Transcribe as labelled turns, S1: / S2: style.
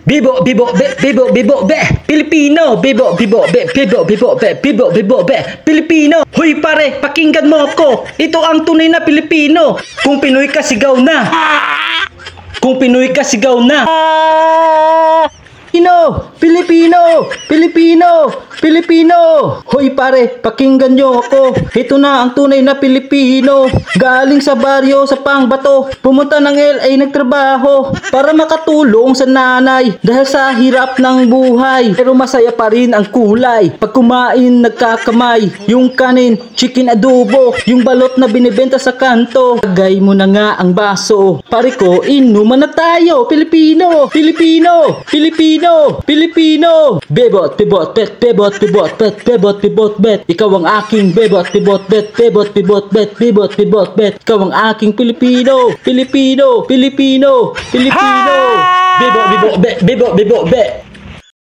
S1: Bibo, bibo, be, bibo, bibo, be, Pilipino, bibo, bibo, be, bibo, bibo, be, bibo, bibo, be, Pilipino. Hoy pare, pakinggan mo ako. Ito ang tunay na Pilipino. Kung Pinoy ka, sigaw na. Kung Pinoy ka, sigaw na. Pilipino, Pilipino, Pilipino. Hoy pare, pakinggan nyo ako. Ito na ang tunay na Pilipino. Galing sa baryo sa Pangbato, pumunta ng LA nagtrabaho para makatulong sa nanay dahil sa hirap ng buhay. Pero masaya pa rin ang kulay. Pag kumain, nagkakamay. Yung kanin, chicken adobo. Yung balot na binibenta sa kanto. Lagay mo na nga ang baso. Pare ko, inuman na tayo. Pilipino, Pilipino, Pilipino, Pilipino. Bebot, pibot, bet, bebot, pibot, bet, bebot, pibot, bet. Ikaw ang aking bebot, pibot, bet, bebot, pibot, bet, bebot, pibot, bet. Ikaw ang aking Pilipino, Pilipino, Pilipino, Pilipino. Bebot, bebot, bet, bebot, bebot, bet.